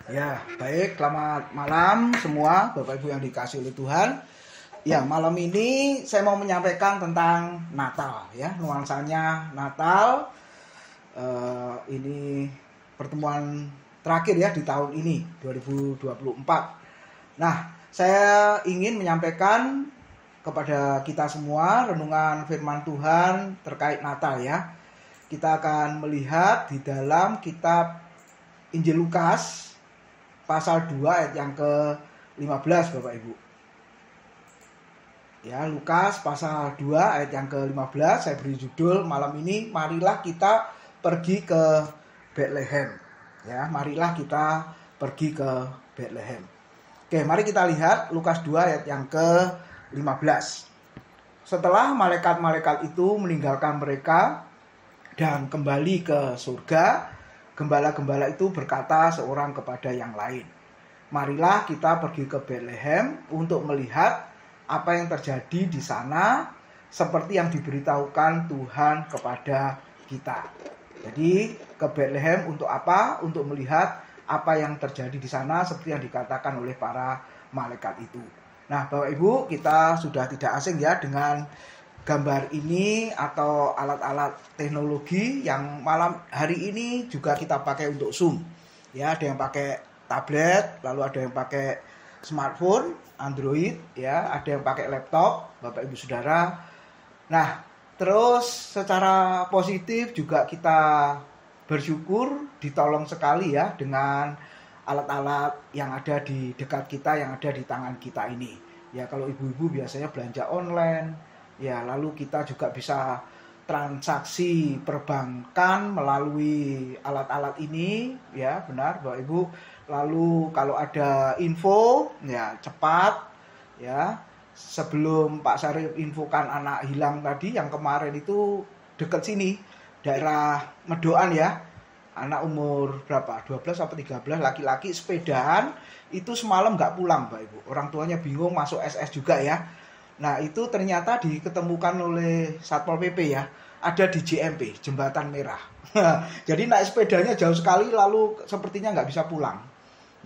Ya, baik. Selamat malam semua Bapak Ibu yang dikasihi oleh Tuhan. Ya, malam ini saya mau menyampaikan tentang Natal ya, nuansanya Natal. Ini pertemuan terakhir ya di tahun ini 2024. Nah, saya ingin menyampaikan kepada kita semua renungan firman Tuhan terkait Natal ya. Kita akan melihat di dalam kitab Injil Lukas pasal 2 ayat yang ke-15 Bapak Ibu. Ya, Lukas pasal 2 ayat yang ke-15 saya beri judul malam ini, marilah kita pergi ke Betlehem. Ya, marilah kita pergi ke Betlehem. Oke, mari kita lihat Lukas 2 ayat yang ke-15. Setelah malaikat-malaikat itu meninggalkan mereka dan kembali ke surga, gembala-gembala itu berkata seorang kepada yang lain, marilah kita pergi ke Betlehem untuk melihat apa yang terjadi di sana seperti yang diberitahukan Tuhan kepada kita. Jadi ke Betlehem untuk apa? Untuk melihat apa yang terjadi di sana seperti yang dikatakan oleh para malaikat itu. Nah, Bapak Ibu, kita sudah tidak asing ya dengan gambar ini atau alat-alat teknologi yang malam hari ini juga kita pakai untuk Zoom. Ya, ada yang pakai tablet, lalu ada yang pakai smartphone, Android, ya, ada yang pakai laptop, Bapak Ibu Saudara. Nah, terus secara positif juga kita bersyukur ditolong sekali ya dengan alat-alat yang ada di dekat kita, yang ada di tangan kita ini. Ya, kalau ibu-ibu biasanya belanja online, ya, lalu kita juga bisa transaksi perbankan melalui alat-alat ini, ya, benar Bapak Ibu. Lalu kalau ada info, ya, cepat, ya. Sebelum Pak Syarif infokan anak hilang tadi yang kemarin itu dekat sini, daerah Medoan ya. Anak umur berapa? 12 atau 13, laki-laki, sepedaan, itu semalam nggak pulang Bapak Ibu. Orang tuanya bingung, masuk SS juga ya. Nah, itu ternyata diketemukan oleh Satpol PP ya, ada di JMP, Jembatan Merah. Jadi naik sepedanya jauh sekali, lalu sepertinya nggak bisa pulang.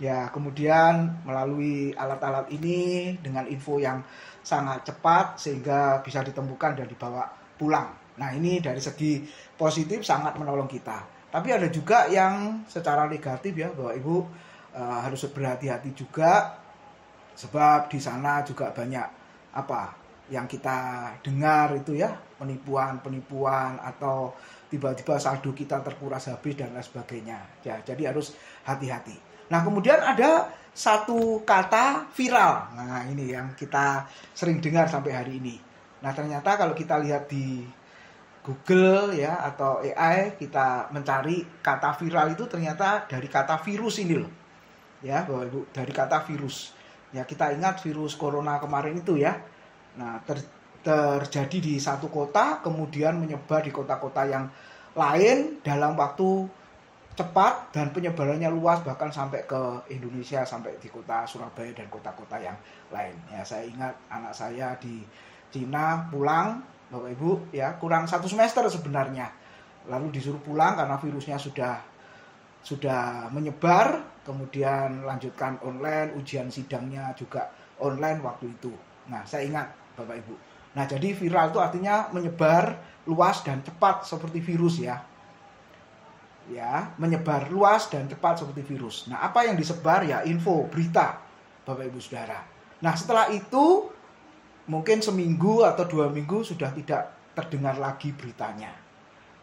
Ya, kemudian melalui alat-alat ini dengan info yang sangat cepat sehingga bisa ditemukan dan dibawa pulang. Nah, ini dari segi positif sangat menolong kita. Tapi ada juga yang secara negatif ya, Bapak Ibu, harus berhati-hati juga sebab di sana juga banyak apa yang kita dengar itu ya, penipuan atau tiba-tiba saldo kita terkuras habis dan lain sebagainya ya, jadi harus hati-hati. Nah, kemudian ada satu kata viral. Nah, ini yang kita sering dengar sampai hari ini. Nah, ternyata kalau kita lihat di Google ya atau AI, kita mencari kata viral itu ternyata dari kata virus ini loh ya Bapak Ibu, dari kata virus. Ya, kita ingat virus corona kemarin itu ya. Nah, terjadi di satu kota, kemudian menyebar di kota-kota yang lain dalam waktu cepat dan penyebarannya luas bahkan sampai ke Indonesia, sampai di kota Surabaya dan kota-kota yang lain. Ya, saya ingat anak saya di Cina pulang, Bapak Ibu, ya, kurang 1 semester sebenarnya. Lalu disuruh pulang karena virusnya sudah menyebar, kemudian lanjutkan online, ujian sidangnya juga online waktu itu. Nah, saya ingat Bapak Ibu. Nah, jadi viral itu artinya menyebar luas dan cepat seperti virus ya. Ya, menyebar luas dan cepat seperti virus. Nah, apa yang disebar ya info, berita Bapak Ibu Saudara. Nah, setelah itu mungkin seminggu atau 2 minggu sudah tidak terdengar lagi beritanya.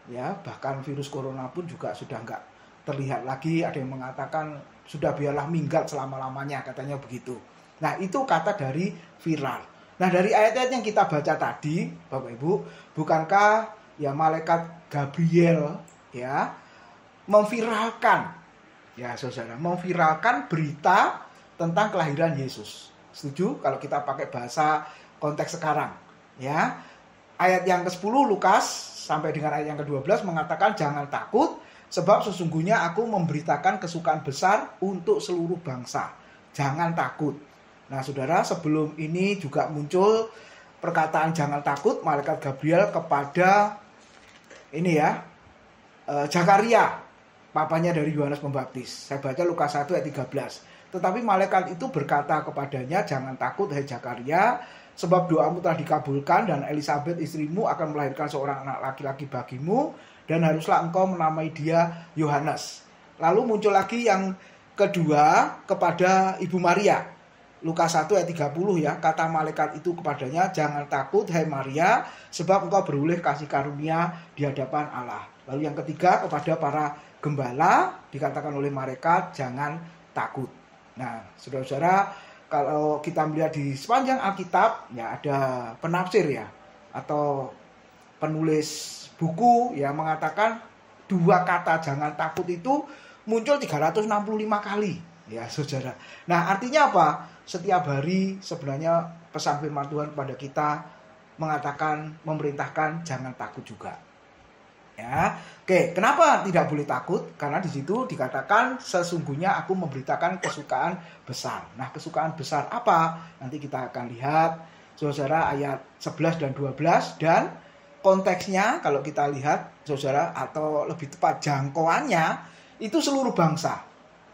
Ya, bahkan virus corona pun juga sudah enggak terlihat lagi. Ada yang mengatakan sudah biarlah minggat selama-lamanya, katanya begitu. Nah, itu kata dari viral. Nah, dari ayat-ayat yang kita baca tadi Bapak Ibu, bukankah ya malaikat Gabriel ya memviralkan ya saudara, memviralkan berita tentang kelahiran Yesus. Setuju kalau kita pakai bahasa konteks sekarang ya. Ayat yang ke-10 Lukas sampai dengan ayat yang ke-12 mengatakan jangan takut, sebab sesungguhnya aku memberitakan kesukaan besar untuk seluruh bangsa. Jangan takut. Nah, saudara, sebelum ini juga muncul perkataan jangan takut malaikat Gabriel kepada ini ya, Zakaria. papanya dari Yohanes Pembaptis. Saya baca Lukas 1 ayat 13. Tetapi malaikat itu berkata kepadanya, jangan takut hai Zakaria, sebab doamu telah dikabulkan dan Elisabet istrimu akan melahirkan seorang anak laki-laki bagimu dan haruslah engkau menamai dia Yohanes. Lalu muncul lagi yang kedua kepada Ibu Maria. Lukas 1 ayat 30 ya, kata malaikat itu kepadanya, jangan takut hai Maria, sebab engkau beroleh kasih karunia di hadapan Allah. Lalu yang ketiga kepada para gembala dikatakan oleh malaikat, jangan takut. Nah, saudara-saudara, kalau kita melihat di sepanjang Alkitab, ya ada penafsir ya, atau penulis buku yang mengatakan dua kata jangan takut itu muncul 365 kali. Ya, saudara. Nah, artinya apa? Setiap hari sebenarnya pesan firman Tuhan kepada kita mengatakan, memerintahkan jangan takut juga. Ya, oke, kenapa tidak boleh takut? Karena di situ dikatakan sesungguhnya aku memberitakan kesukaan besar. Nah, kesukaan besar apa? Nanti kita akan lihat, saudara, ayat 11 dan 12 dan konteksnya kalau kita lihat, saudara, atau lebih tepat jangkauannya itu seluruh bangsa.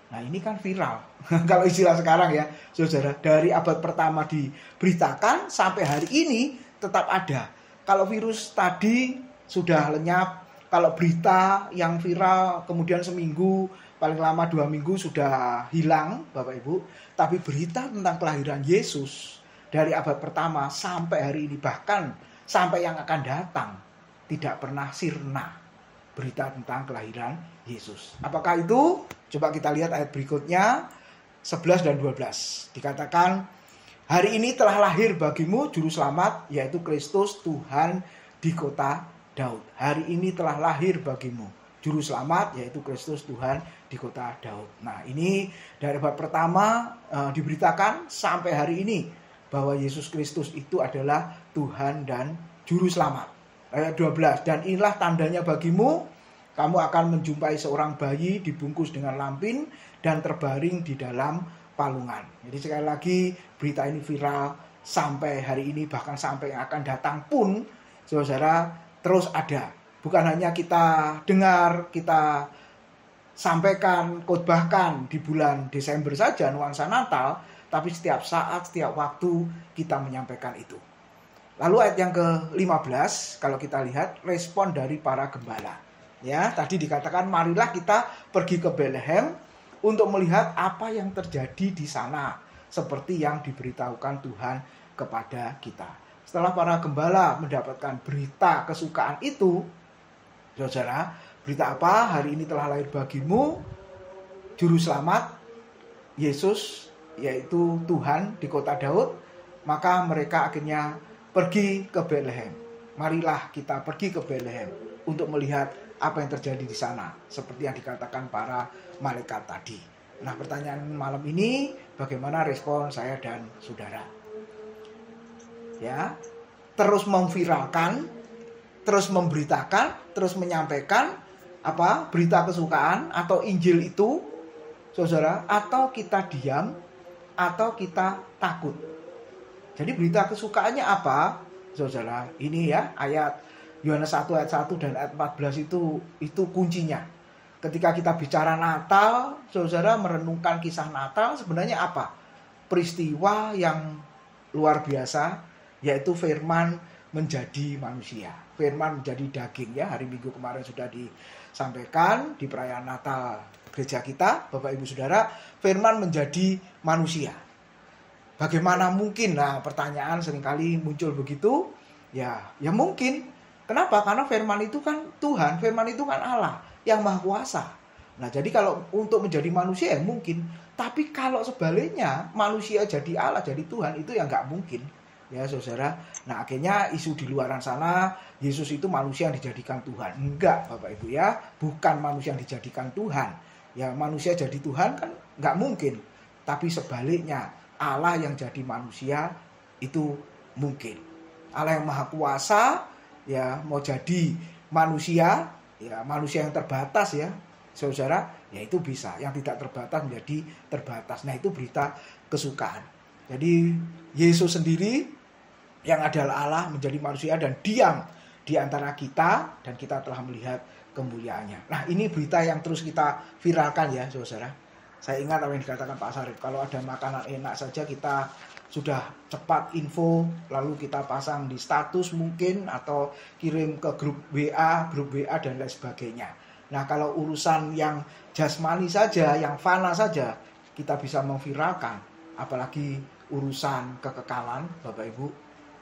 Nah, ini kan viral. Kalau istilah sekarang ya, saudara, dari abad pertama diberitakan sampai hari ini tetap ada. Kalau virus tadi sudah lenyap, kalau berita yang viral kemudian seminggu, paling lama 2 minggu sudah hilang Bapak Ibu. Tapi berita tentang kelahiran Yesus dari abad pertama sampai hari ini, bahkan sampai yang akan datang, tidak pernah sirna berita tentang kelahiran Yesus. Apakah itu? Coba kita lihat ayat berikutnya 11 dan 12. Dikatakan, hari ini telah lahir bagimu juru selamat, yaitu Kristus Tuhan di kota Daud. Hari ini telah lahir bagimu juru selamat, yaitu Kristus Tuhan di kota Daud. Nah, ini dari abad pertama diberitakan sampai hari ini bahwa Yesus Kristus itu adalah Tuhan dan juru selamat. Ayat 12, dan inilah tandanya bagimu, kamu akan menjumpai seorang bayi dibungkus dengan lampin dan terbaring di dalam palungan. Jadi sekali lagi berita ini viral sampai hari ini, bahkan sampai yang akan datang pun, saudara, terus ada. Bukan hanya kita dengar, kita sampaikan, khotbahkan di bulan Desember saja, nuansa Natal, tapi setiap saat, setiap waktu kita menyampaikan itu. Lalu ayat yang ke-15, kalau kita lihat respon dari para gembala. Ya, tadi dikatakan marilah kita pergi ke Betlehem untuk melihat apa yang terjadi di sana, seperti yang diberitahukan Tuhan kepada kita. Setelah para gembala mendapatkan berita kesukaan itu, saudara, berita apa? Hari ini telah lahir bagimu juru selamat, Yesus, yaitu Tuhan di kota Daud. Maka mereka akhirnya pergi ke Betlehem. Marilah kita pergi ke Betlehem untuk melihat apa yang terjadi di sana, seperti yang dikatakan para malaikat tadi. Nah, pertanyaan malam ini, bagaimana respon saya dan saudara? Ya, terus memviralkan, terus memberitakan, terus menyampaikan apa berita kesukaan atau Injil itu, saudara, atau kita diam, atau kita takut. Jadi berita kesukaannya apa, saudara? Ini ya ayat Yohanes 1 ayat 1 dan ayat 14 itu kuncinya. Ketika kita bicara Natal, saudara, merenungkan kisah Natal sebenarnya apa? Peristiwa yang luar biasa, yaitu firman menjadi manusia. Firman menjadi daging ya. Hari Minggu kemarin sudah disampaikan di perayaan Natal gereja kita, Bapak Ibu Saudara, firman menjadi manusia. Bagaimana mungkin? Nah, pertanyaan seringkali muncul begitu. Ya mungkin. Kenapa? Karena firman itu kan Tuhan, firman itu kan Allah yang Maha Kuasa. Nah, jadi kalau untuk menjadi manusia ya mungkin. Tapi kalau sebaliknya, manusia jadi Allah, jadi Tuhan, itu ya nggak mungkin. Ya, saudara. Nah, akhirnya isu di luaran sana, Yesus itu manusia yang dijadikan Tuhan. Enggak, Bapak Ibu ya. Bukan manusia yang dijadikan Tuhan. Ya, manusia jadi Tuhan kan nggak mungkin. Tapi sebaliknya, Allah yang jadi manusia itu mungkin. Allah yang Maha Kuasa, ya mau jadi manusia, ya manusia yang terbatas ya, saudara, ya itu bisa. Yang tidak terbatas menjadi terbatas. Nah, itu berita kesukaan. Jadi Yesus sendiri yang adalah Allah menjadi manusia dan diam di antara kita, dan kita telah melihat kemuliaannya. Nah, ini berita yang terus kita viralkan ya, saudara. Saya ingat apa yang dikatakan Pak Sarif, kalau ada makanan enak saja kita sudah cepat info, lalu kita pasang di status mungkin, atau kirim ke grup WA dan lain sebagainya. Nah, kalau urusan yang jasmani saja, yang fana saja, kita bisa memviralkan, apalagi urusan kekekalan, Bapak Ibu,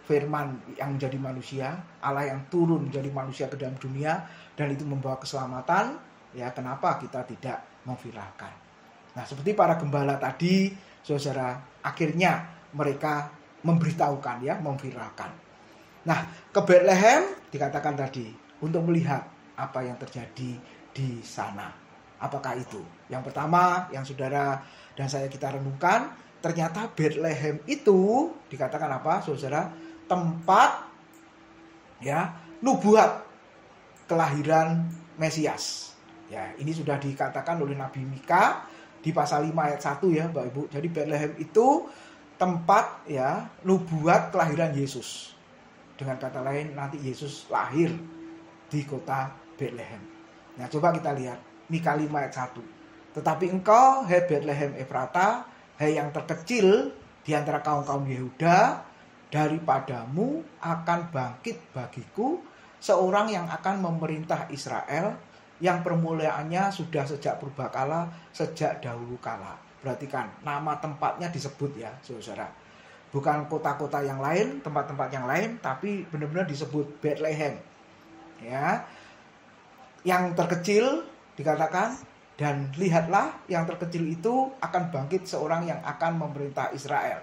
firman yang menjadi manusia, Allah yang turun menjadi manusia ke dalam dunia, dan itu membawa keselamatan, ya kenapa kita tidak memviralkan. Nah, seperti para gembala tadi, saudara, akhirnya mereka memberitahukan, ya, memviralkan. Nah, ke Bethlehem dikatakan tadi untuk melihat apa yang terjadi di sana. Apakah itu? Yang pertama yang saudara dan saya kita renungkan, ternyata Bethlehem itu dikatakan apa, saudara? Tempat, ya, nubuat kelahiran Mesias. Ya, ini sudah dikatakan oleh Nabi Mika di pasal 5 ayat 1 ya, Bapak Ibu. Jadi Bethlehem itu tempat, ya, nubuat kelahiran Yesus. Dengan kata lain, nanti Yesus lahir di kota Bethlehem. Nah, coba kita lihat Mika 5 ayat 1. Tetapi engkau, hai Bethlehem Efrata, hai yang terkecil di antara kaum-kaum Yehuda, daripadamu akan bangkit bagiku seorang yang akan memerintah Israel, yang permulaannya sudah sejak purbakala, sejak dahulu kala. Perhatikan, nama tempatnya disebut ya, saudara. Bukan kota-kota yang lain, tempat-tempat yang lain, tapi benar-benar disebut Bethlehem. Ya. Yang terkecil dikatakan, dan lihatlah yang terkecil itu akan bangkit seorang yang akan memerintah Israel.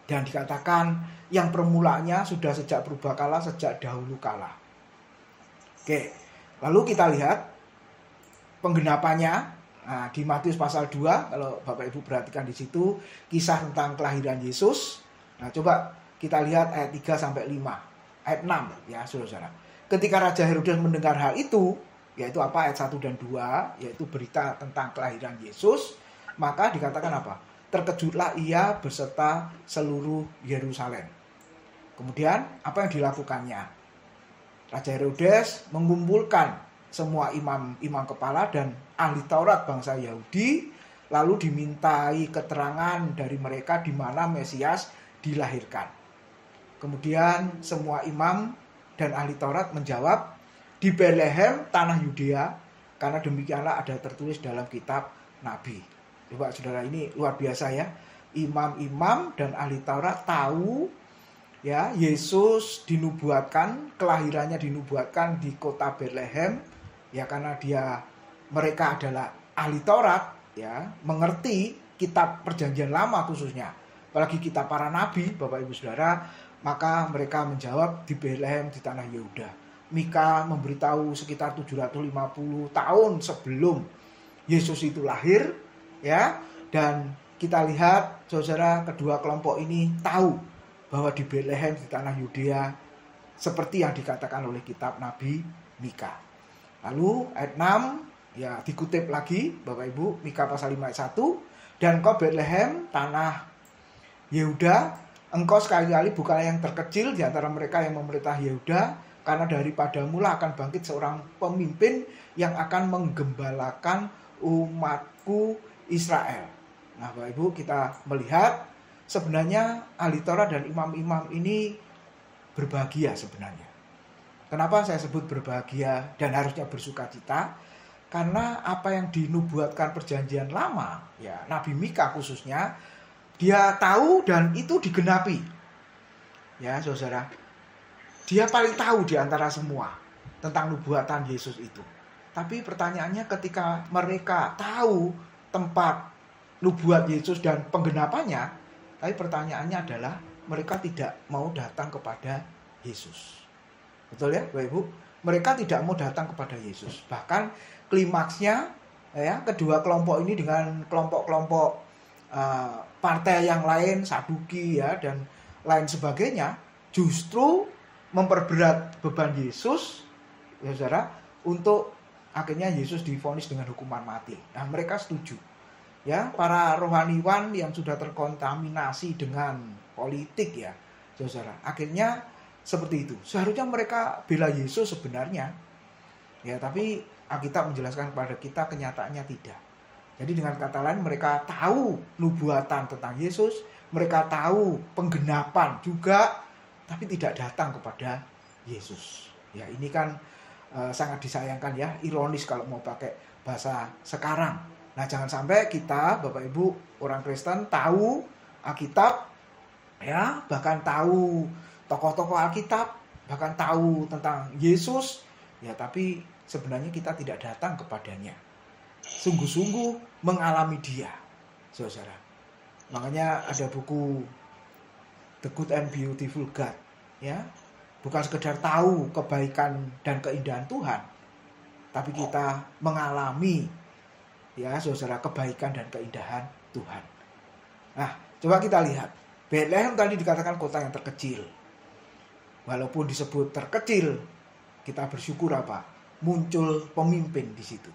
Dan dikatakan yang permulaannya sudah sejak purbakala, sejak dahulu kala. Oke, lalu kita lihat penggenapannya. Nah, di Matius pasal 2, kalau Bapak Ibu perhatikan di situ kisah tentang kelahiran Yesus. Nah, coba kita lihat ayat 3 sampai 5. Ayat 6 ya, Saudara. Ketika Raja Herodes mendengar hal itu, yaitu apa, ayat 1 dan 2, yaitu berita tentang kelahiran Yesus, maka dikatakan apa? Terkejutlah ia beserta seluruh Yerusalem. Kemudian apa yang dilakukannya? Raja Herodes mengumpulkan semua imam kepala dan ahli Taurat bangsa Yahudi, lalu dimintai keterangan dari mereka di mana Mesias dilahirkan. Kemudian semua imam dan ahli Taurat menjawab, di Bethlehem, tanah Yudea, karena demikianlah ada tertulis dalam kitab Nabi. Coba saudara, ini luar biasa ya. Imam-imam dan ahli Taurat tahu ya Yesus dinubuatkan, kelahirannya dinubuatkan di kota Bethlehem ya, karena mereka adalah ahli Taurat ya, mengerti kitab Perjanjian Lama khususnya, apalagi kitab para nabi, Bapak Ibu Saudara, maka mereka menjawab di Bethlehem di tanah Yehuda. Mika memberitahu sekitar 750 tahun sebelum Yesus itu lahir. Ya, dan kita lihat saudara, kedua kelompok ini tahu bahwa di Bethlehem di tanah Yudea seperti yang dikatakan oleh kitab Nabi Mika. Lalu ayat 6 ya dikutip lagi Bapak Ibu, Mika pasal 5 ayat 1, dan kau Bethlehem tanah Yehuda, engkau sekali-kali bukanlah yang terkecil di antara mereka yang memerintah Yehuda, karena daripadamu lah akan bangkit seorang pemimpin yang akan menggembalakan umatku Israel. Nah, Bapak Ibu, kita melihat sebenarnya ahli Taurat dan imam-imam ini berbahagia sebenarnya. Kenapa saya sebut berbahagia dan harusnya bersukacita? Karena apa yang dinubuatkan Perjanjian Lama, ya Nabi Mika khususnya, dia tahu dan itu digenapi. Ya, saudara, dia paling tahu di antara semua tentang nubuatan Yesus itu. Tapi pertanyaannya, ketika mereka tahu tempat nubuat Yesus dan penggenapannya, tapi pertanyaannya adalah mereka tidak mau datang kepada Yesus. Betul ya, Bapak Ibu? Mereka tidak mau datang kepada Yesus. Bahkan klimaksnya ya, kedua kelompok ini dengan kelompok-kelompok partai yang lain, Saduki ya dan lain sebagainya, justru memperberat beban Yesus ya saudara, untuk akhirnya Yesus divonis dengan hukuman mati. Nah, mereka setuju. Ya, para rohaniwan yang sudah terkontaminasi dengan politik ya, saudara. Akhirnya seperti itu. Seharusnya mereka bela Yesus sebenarnya. Ya, tapi Alkitab menjelaskan kepada kita kenyataannya tidak. Jadi dengan kata lain mereka tahu nubuatan tentang Yesus, mereka tahu penggenapan juga, tapi tidak datang kepada Yesus. Ya, ini kan sangat disayangkan ya, ironis kalau mau pakai bahasa sekarang. Nah, jangan sampai kita Bapak Ibu orang Kristen tahu Alkitab ya, bahkan tahu tokoh-tokoh Alkitab, bahkan tahu tentang Yesus, ya tapi sebenarnya kita tidak datang kepadanya. Sungguh-sungguh mengalami dia, saudara. Makanya ada buku The Good and Beautiful God, ya. Bukan sekedar tahu kebaikan dan keindahan Tuhan, tapi kita mengalami, ya saudara, kebaikan dan keindahan Tuhan. Nah, coba kita lihat. Bethlehem tadi dikatakan kota yang terkecil. Walaupun disebut terkecil, kita bersyukur apa? Muncul pemimpin di situ.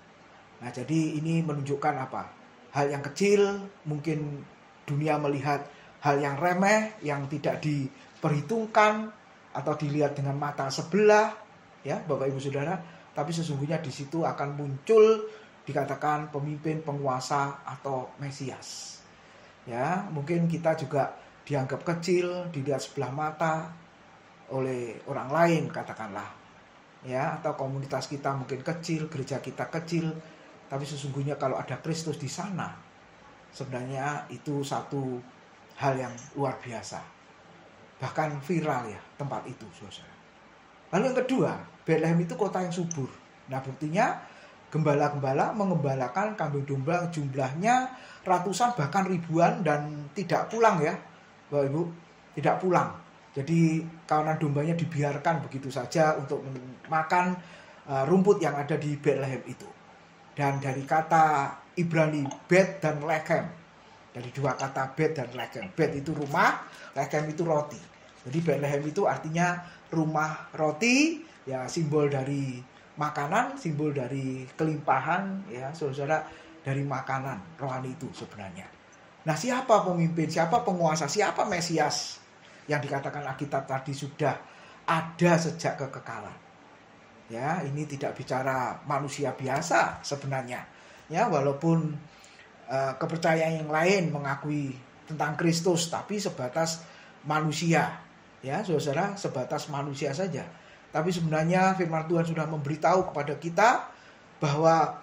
Nah, jadi ini menunjukkan apa? Hal yang kecil, mungkin dunia melihat hal yang remeh, yang tidak diperhitungkan atau dilihat dengan mata sebelah, ya, Bapak Ibu Saudara, tapi sesungguhnya di situ akan muncul dikatakan pemimpin, penguasa atau Mesias. Ya, mungkin kita juga dianggap kecil, dilihat sebelah mata oleh orang lain katakanlah. Ya, atau komunitas kita mungkin kecil, gereja kita kecil, tapi sesungguhnya kalau ada Kristus di sana, sebenarnya itu satu hal yang luar biasa. Bahkan viral ya tempat itu, saudara. Lalu yang kedua, Bethlehem itu kota yang subur. Nah, buktinya gembala-gembala mengembalakan kambing domba jumlahnya ratusan bahkan ribuan dan tidak pulang ya, Bapak Ibu, tidak pulang. Jadi kawanan dombanya dibiarkan begitu saja untuk makan rumput yang ada di Bethlehem itu. Dan dari kata Ibrani Bet dan Lechem, dari dua kata Bet dan Lechem. Bet itu rumah, Lechem itu roti. Jadi Bethlehem itu artinya rumah roti, ya simbol dari makanan, simbol dari kelimpahan, ya saudara, dari makanan rohani itu sebenarnya. Nah, siapa pemimpin, siapa penguasa, siapa Mesias yang dikatakan Alkitab tadi sudah ada sejak kekekalan. Ya, ini tidak bicara manusia biasa sebenarnya. Ya, walaupun kepercayaan yang lain mengakui tentang Kristus, tapi sebatas manusia. Ya, saudara, sebatas manusia saja. Tapi sebenarnya firman Tuhan sudah memberitahu kepada kita bahwa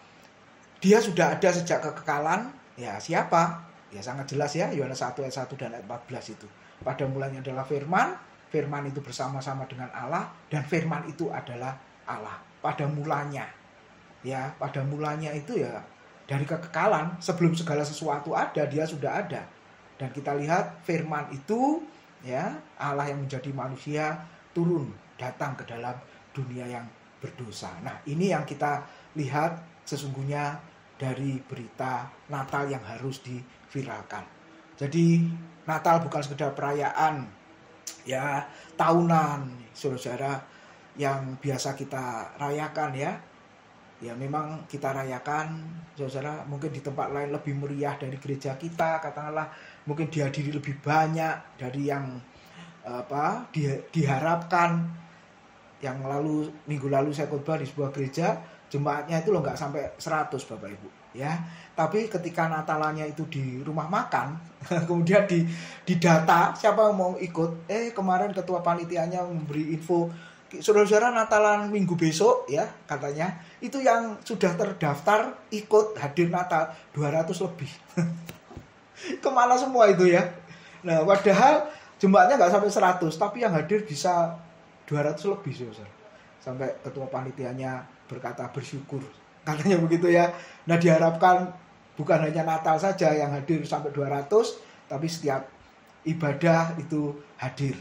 dia sudah ada sejak kekekalan. Ya, siapa? Ya sangat jelas ya, Yohanes 1 ayat 1 dan ayat 14 itu. Pada mulanya adalah firman, firman itu bersama-sama dengan Allah, dan firman itu adalah Allah. Pada mulanya. Ya, pada mulanya itu ya dari kekekalan, sebelum segala sesuatu ada, dia sudah ada. Dan kita lihat firman itu, ya, Allah yang menjadi manusia turun, datang ke dalam dunia yang berdosa. Nah, ini yang kita lihat sesungguhnya dari berita Natal yang harus diviralkan. Jadi Natal bukan sekedar perayaan ya tahunan, saudara, yang biasa kita rayakan ya. Ya memang kita rayakan, saudara, mungkin di tempat lain lebih meriah dari gereja kita, katakanlah mungkin dihadiri lebih banyak dari yang diharapkan. Yang minggu lalu saya khotbah di sebuah gereja, jemaatnya itu loh nggak sampai 100 Bapak Ibu ya. Tapi ketika Natalannya itu di rumah makan, kemudian di data siapa yang mau ikut, kemarin ketua panitianya memberi info, saudara-saudara Natalan minggu besok ya katanya, itu yang sudah terdaftar ikut hadir Natal 200 lebih. Kemana semua itu ya. Nah, padahal jemaatnya nggak sampai 100, tapi yang hadir bisa 200 lebih, saudara. Sampai ketua panitianya berkata bersyukur, katanya begitu ya. Nah, diharapkan bukan hanya Natal saja yang hadir sampai 200, tapi setiap ibadah itu hadir.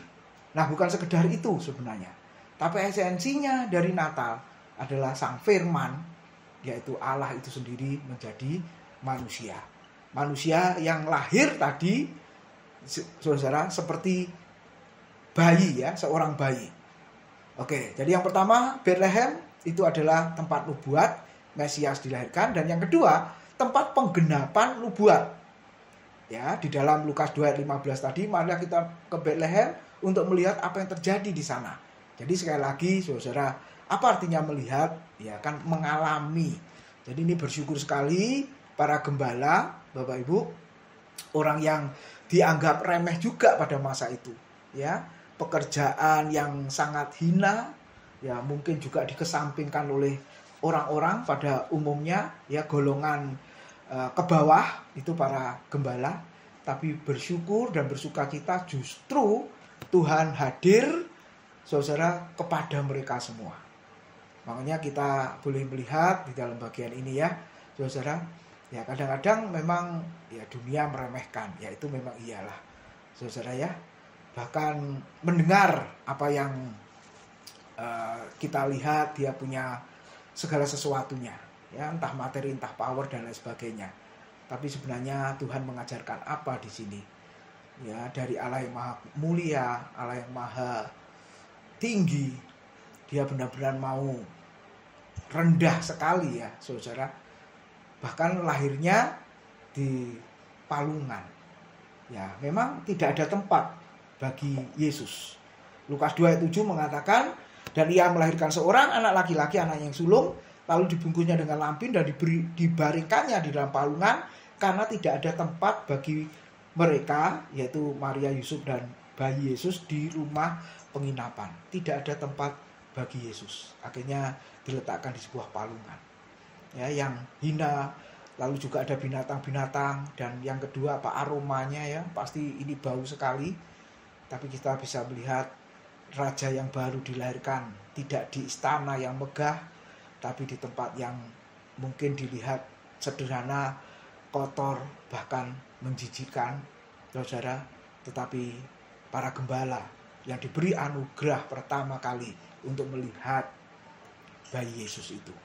Nah, bukan sekedar itu sebenarnya, tapi esensinya dari Natal adalah Sang Firman, yaitu Allah itu sendiri menjadi manusia. Manusia yang lahir tadi, saudara, seperti bayi ya, seorang bayi. Oke, jadi yang pertama Bethlehem itu adalah tempat nubuat Mesias dilahirkan, dan yang kedua tempat penggenapan nubuat. Ya, di dalam Lukas 2 ayat 15 tadi, marilah kita ke Bethlehem untuk melihat apa yang terjadi di sana. Jadi sekali lagi saudara, apa artinya melihat? Ya kan mengalami. Jadi ini bersyukur sekali para gembala, Bapak Ibu, orang yang dianggap remeh juga pada masa itu, ya, pekerjaan yang sangat hina, ya mungkin juga dikesampingkan oleh orang-orang pada umumnya, ya golongan ke bawah itu para gembala, tapi bersyukur dan bersukacita justru Tuhan hadir, saudara, kepada mereka semua. Makanya kita boleh melihat di dalam bagian ini ya, saudara, ya kadang-kadang memang ya dunia meremehkan, ya itu memang iyalah, saudara ya. Bahkan mendengar apa yang kita lihat dia punya segala sesuatunya, ya entah materi, entah power dan lain sebagainya. Tapi sebenarnya Tuhan mengajarkan apa di sini? Ya, dari Allah yang maha mulia, Allah yang maha tinggi, dia benar-benar mau rendah sekali ya, saudara. Bahkan lahirnya di palungan. Ya, memang tidak ada tempat bagi Yesus. Lukas 2 ayat 7 mengatakan, dan ia melahirkan seorang anak laki-laki, anak yang sulung, lalu dibungkusnya dengan lampin dan dibaringkannya di dalam palungan, karena tidak ada tempat bagi mereka, yaitu Maria, Yusuf dan bayi Yesus di rumah penginapan. Tidak ada tempat bagi Yesus. Akhirnya diletakkan di sebuah palungan, ya, yang hina. Lalu juga ada binatang-binatang, dan yang kedua apa, aromanya ya, pasti ini bau sekali. Tapi kita bisa melihat raja yang baru dilahirkan tidak di istana yang megah, tapi di tempat yang mungkin dilihat sederhana, kotor, bahkan menjijikan, saudara. Tetapi para gembala yang diberi anugerah pertama kali untuk melihat bayi Yesus itu.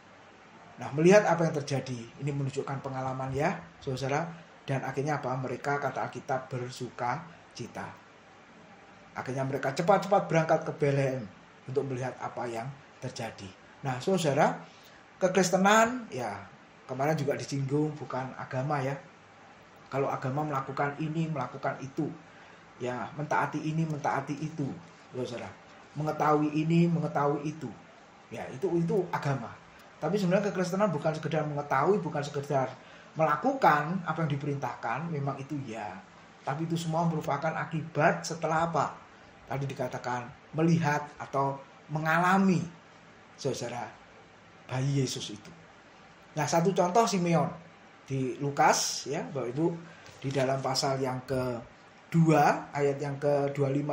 Nah, melihat apa yang terjadi, ini menunjukkan pengalaman ya, saudara. Dan akhirnya apa? Mereka, kata Alkitab, bersuka cita. Akhirnya mereka cepat-cepat berangkat ke Betlehem untuk melihat apa yang terjadi. Nah, saudara, kekristenan ya kemarin juga disinggung, bukan agama ya. Kalau agama melakukan ini, melakukan itu, ya mentaati ini, mentaati itu, saudara. Mengetahui ini, mengetahui itu, ya itu agama. Tapi sebenarnya kekristenan bukan sekedar mengetahui, bukan sekedar melakukan apa yang diperintahkan, memang itu ya. Tapi itu semua merupakan akibat setelah apa? Tadi dikatakan melihat atau mengalami, saudara, bayi Yesus itu. Nah, satu contoh Simeon di Lukas ya, Bapak Ibu, di dalam pasal yang ke-2 ayat yang ke-25,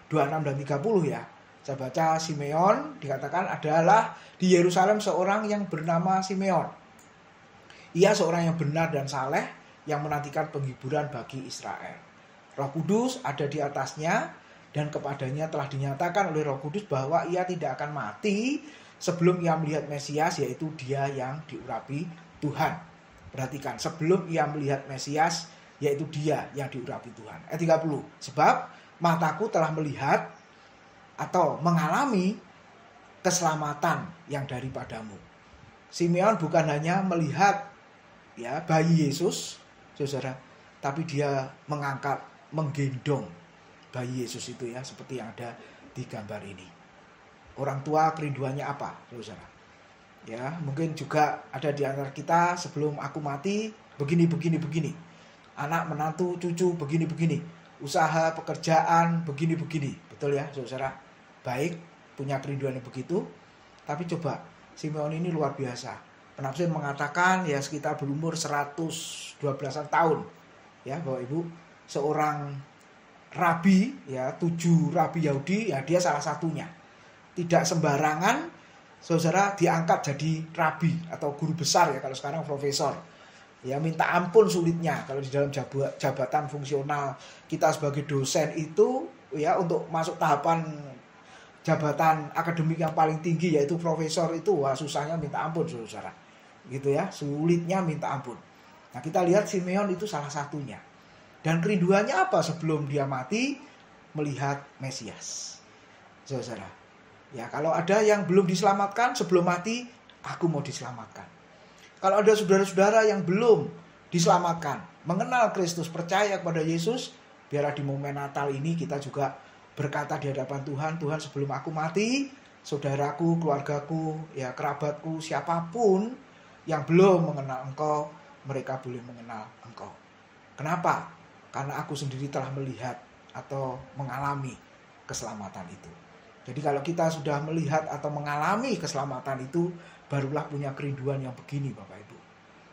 26 dan 30 ya. Saya baca, Simeon dikatakan adalah di Yerusalem seorang yang bernama Simeon. Ia seorang yang benar dan saleh, yang menantikan penghiburan bagi Israel. Roh Kudus ada di atasnya, dan kepadanya telah dinyatakan oleh Roh Kudus bahwa ia tidak akan mati sebelum ia melihat Mesias, yaitu dia yang diurapi Tuhan. Perhatikan, sebelum ia melihat Mesias, yaitu dia yang diurapi Tuhan. Ayat 30, sebab mataku telah melihat atau mengalami keselamatan yang daripadamu. Simeon bukan hanya melihat ya bayi Yesus, saudara, tapi dia mengangkat, menggendong bayi Yesus itu ya, seperti yang ada di gambar ini. Orang tua kerinduannya apa, saudara? Ya, mungkin juga ada di antara kita, sebelum aku mati begini. Anak, menantu, cucu begini. Usaha, pekerjaan begini. Betul ya, saudara? Baik, punya kerinduan yang begitu. Tapi coba, Simeon ini luar biasa. Penafsir mengatakan ya sekitar berumur 112-an tahun. Ya, Bapak Ibu, seorang rabi ya, 7 rabi Yahudi ya, dia salah satunya. Tidak sembarangan saudara diangkat jadi rabi atau guru besar ya, kalau sekarang profesor. Ya, minta ampun sulitnya kalau di dalam jabatan fungsional kita sebagai dosen itu ya, untuk masuk tahapan jabatan akademik yang paling tinggi yaitu profesor itu, wah susahnya minta ampun saudara. Gitu ya, sulitnya minta ampun. Nah, kita lihat Simeon itu salah satunya. Dan kerinduannya apa sebelum dia mati? Melihat Mesias. Saudara. Ya, kalau ada yang belum diselamatkan sebelum mati, aku mau diselamatkan. Kalau ada saudara-saudara yang belum diselamatkan, mengenal Kristus, percaya kepada Yesus, biarlah di momen Natal ini kita juga berkata di hadapan Tuhan, Tuhan sebelum aku mati, saudaraku, keluargaku, ya kerabatku, siapapun yang belum mengenal Engkau, mereka boleh mengenal Engkau. Kenapa? Karena aku sendiri telah melihat atau mengalami keselamatan itu. Jadi kalau kita sudah melihat atau mengalami keselamatan itu, barulah punya kerinduan yang begini Bapak Ibu.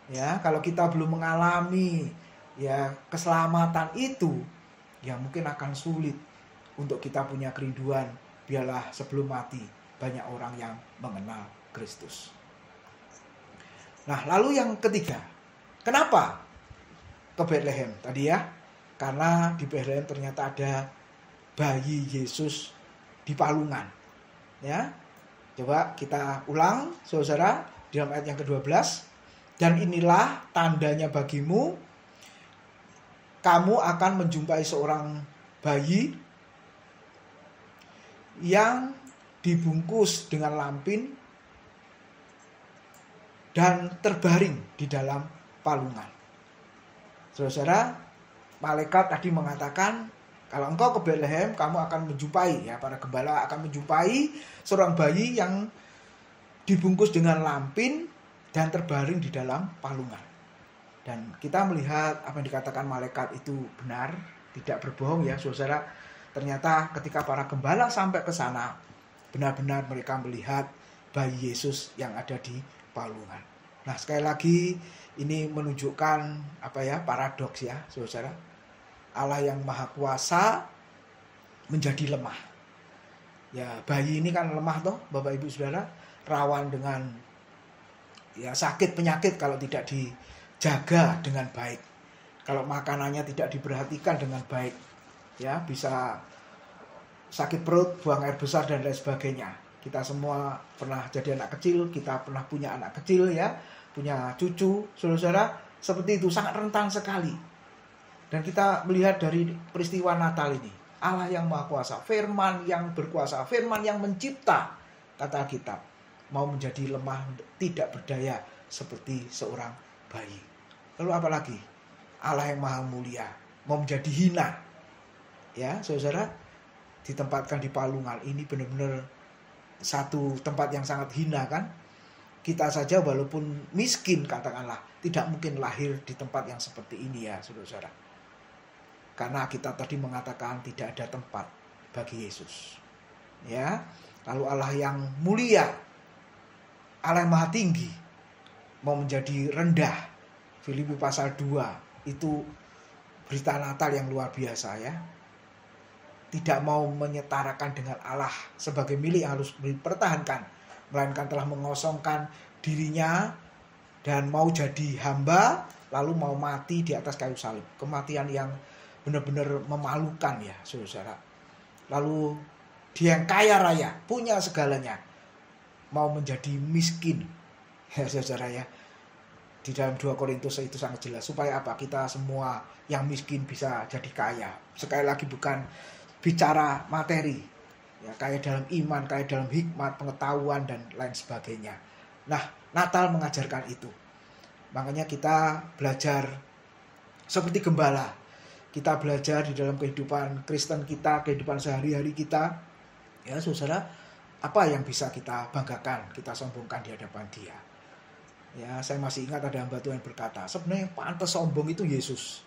Ya, kalau kita belum mengalami ya keselamatan itu, ya mungkin akan sulit untuk kita punya kerinduan. Biarlah sebelum mati banyak orang yang mengenal Kristus. Nah, lalu yang ketiga, kenapa ke Bethlehem tadi ya? Karena di Bethlehem ternyata ada bayi Yesus di palungan. Ya. Coba kita ulang, Saudara, di dalam ayat yang ke-12. Dan inilah tandanya bagimu, kamu akan menjumpai seorang bayi yang dibungkus dengan lampin dan terbaring di dalam palungan. Saudara, malaikat tadi mengatakan, kalau engkau ke Bethlehem, kamu akan menjumpai, ya para gembala akan menjumpai seorang bayi yang dibungkus dengan lampin dan terbaring di dalam palungan. Dan kita melihat apa yang dikatakan malaikat itu benar, tidak berbohong ya saudara. Ternyata ketika para gembala sampai ke sana, benar-benar mereka melihat bayi Yesus yang ada di palungan. Nah, sekali lagi ini menunjukkan paradoks ya saudara. Allah yang maha kuasa menjadi lemah. Ya, bayi ini kan lemah toh Bapak Ibu Saudara, rawan dengan ya sakit penyakit kalau tidak dijaga dengan baik. Kalau makanannya tidak diperhatikan dengan baik, ya bisa sakit perut, buang air besar dan lain sebagainya. Kita semua pernah jadi anak kecil, kita pernah punya anak kecil ya, punya cucu, saudara-saudara, seperti itu sangat rentan sekali. Dan kita melihat dari peristiwa Natal ini, Allah yang maha kuasa, firman yang berkuasa, firman yang mencipta, kata kitab, mau menjadi lemah, tidak berdaya seperti seorang bayi. Lalu apalagi? Allah yang maha mulia mau menjadi hina. Ya, saudara, ditempatkan di palungan. Ini benar-benar satu tempat yang sangat hina kan? Kita saja walaupun miskin katakanlah, tidak mungkin lahir di tempat yang seperti ini ya, saudara-saudara. Karena kita tadi mengatakan tidak ada tempat bagi Yesus. Ya, lalu Allah yang mulia, Allah yang maha tinggi mau menjadi rendah. Filipi pasal 2 itu berita Natal yang luar biasa ya. Tidak mau menyetarakan dengan Allah sebagai milik yang harus dipertahankan, melainkan telah mengosongkan dirinya dan mau jadi hamba, lalu mau mati di atas kayu salib. Kematian yang benar-benar memalukan ya saudara. Lalu dia yang kaya raya, punya segalanya, mau menjadi miskin ya saudara ya. Di dalam 2 Korintus itu sangat jelas. Supaya apa? Kita semua yang miskin bisa jadi kaya. Sekali lagi bukan bicara materi, ya, kaya dalam iman, kaya dalam hikmat, pengetahuan dan lain sebagainya. Nah, Natal mengajarkan itu. Makanya kita belajar seperti gembala. Kita belajar di dalam kehidupan Kristen kita, kehidupan sehari-hari kita. Ya, saudara, apa yang bisa kita banggakan, kita sombongkan di hadapan Dia. Ya, saya masih ingat ada hamba Tuhan yang berkata, sebenarnya yang pantas sombong itu Yesus.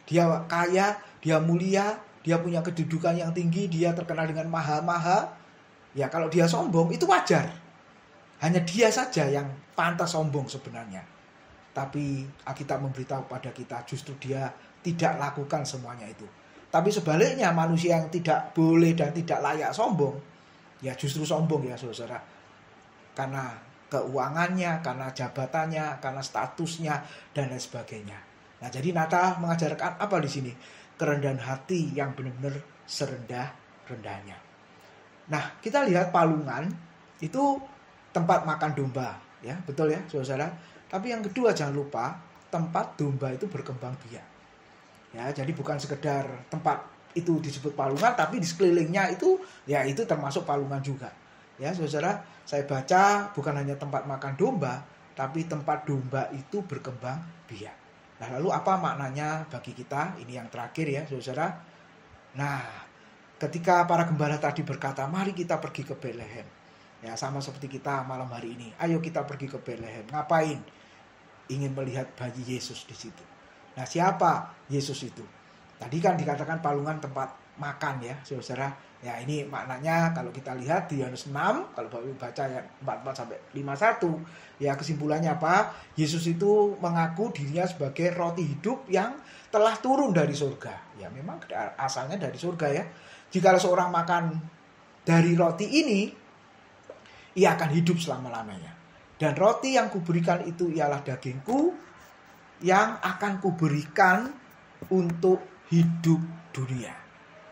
Dia kaya, dia mulia, dia punya kedudukan yang tinggi, dia terkenal dengan maha-maha. Ya, kalau dia sombong itu wajar. Hanya dia saja yang pantas sombong sebenarnya. Tapi Alkitab memberitahu pada kita justru dia tidak lakukan semuanya itu. Tapi sebaliknya manusia yang tidak boleh dan tidak layak sombong, ya justru sombong ya saudara. Karena keuangannya, karena jabatannya, karena statusnya dan lain sebagainya. Nah, jadi Natal mengajarkan apa di sini? Kerendahan hati yang benar-benar serendah-rendahnya. Nah, kita lihat palungan itu tempat makan domba, ya betul ya saudara. Tapi yang kedua jangan lupa tempat domba itu berkembang biak. Ya, jadi bukan sekedar tempat itu disebut palungan, tapi di sekelilingnya itu ya itu termasuk palungan juga. Ya, saudara, saya baca bukan hanya tempat makan domba, tapi tempat domba itu berkembang biak. Nah, lalu apa maknanya bagi kita? Ini yang terakhir ya, saudara. Nah, ketika para gembala tadi berkata, mari kita pergi ke Betlehem. Ya, sama seperti kita malam hari ini. Ayo kita pergi ke Betlehem. Ngapain? Ingin melihat bayi Yesus di situ. Nah, siapa Yesus itu? Tadi kan dikatakan palungan tempat makan ya, saudara. Ya, ini maknanya kalau kita lihat di Yohanes 6, kalau Bapak Ibu baca ayat 44 sampai 51, ya kesimpulannya apa? Yesus itu mengaku dirinya sebagai roti hidup yang telah turun dari surga. Ya, memang asalnya dari surga ya. Jika seorang makan dari roti ini, ia akan hidup selama-lamanya. Dan roti yang kuberikan itu ialah dagingku yang akan kuberikan untuk hidup dunia.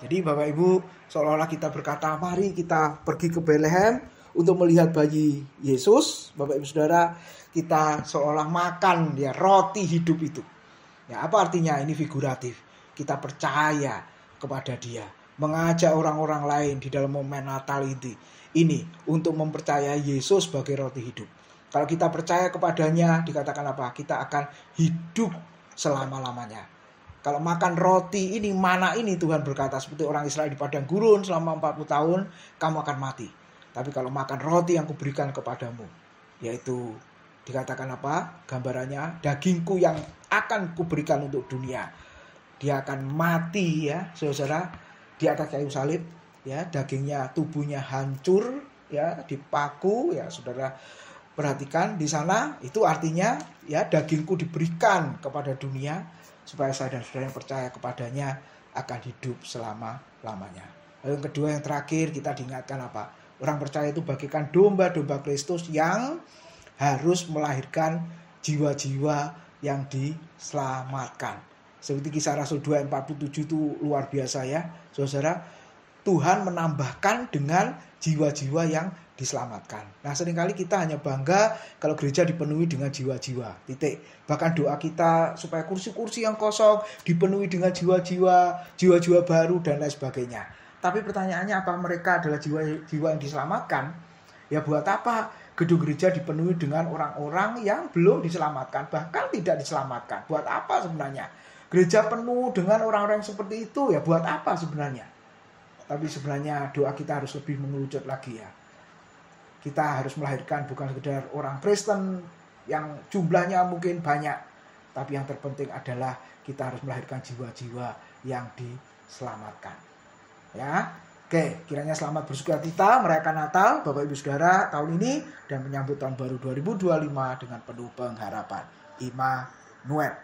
Jadi Bapak Ibu, seolah-olah kita berkata, mari kita pergi ke Betlehem untuk melihat bayi Yesus. Bapak Ibu Saudara, kita seolah makan ya roti hidup itu. Ya, apa artinya? Ini figuratif. Kita percaya kepada Dia, mengajak orang-orang lain di dalam momen Natal ini untuk mempercayai Yesus sebagai roti hidup. Kalau kita percaya kepadanya, dikatakan apa? Kita akan hidup selama-lamanya. Kalau makan roti ini, mana ini, Tuhan berkata seperti orang Israel di padang gurun selama 40 tahun, kamu akan mati. Tapi kalau makan roti yang kuberikan kepadamu, yaitu dikatakan apa? Gambarannya dagingku yang akan kuberikan untuk dunia. Dia akan mati ya, saudara, di atas kayu salib, ya, dagingnya, tubuhnya hancur, ya, dipaku, ya, saudara. Perhatikan di sana, itu artinya ya dagingku diberikan kepada dunia supaya saya dan saudara yang percaya kepadanya akan hidup selama-lamanya. Lalu yang kedua, yang terakhir, kita diingatkan apa? Orang percaya itu bagaikan domba-domba Kristus yang harus melahirkan jiwa-jiwa yang diselamatkan. Seperti Kisah Rasul 2:47 itu luar biasa ya, saudara. Tuhan menambahkan dengan jiwa-jiwa yang diselamatkan. Nah, seringkali kita hanya bangga kalau gereja dipenuhi dengan jiwa-jiwa. Titik. Bahkan doa kita supaya kursi-kursi yang kosong dipenuhi dengan jiwa-jiwa baru dan lain sebagainya. Tapi pertanyaannya, apa mereka adalah jiwa-jiwa yang diselamatkan? Ya, buat apa gedung gereja dipenuhi dengan orang-orang yang belum diselamatkan, bahkan tidak diselamatkan? Buat apa sebenarnya? Gereja penuh dengan orang-orang seperti itu, ya buat apa sebenarnya? Tapi sebenarnya doa kita harus lebih mengerucut lagi ya. Kita harus melahirkan bukan sekedar orang Kristen yang jumlahnya mungkin banyak, tapi yang terpenting adalah kita harus melahirkan jiwa-jiwa yang diselamatkan. Ya, oke, kiranya selamat bersukacita merayakan Natal Bapak Ibu Saudara tahun ini dan menyambut tahun baru 2025 dengan penuh pengharapan. Immanuel.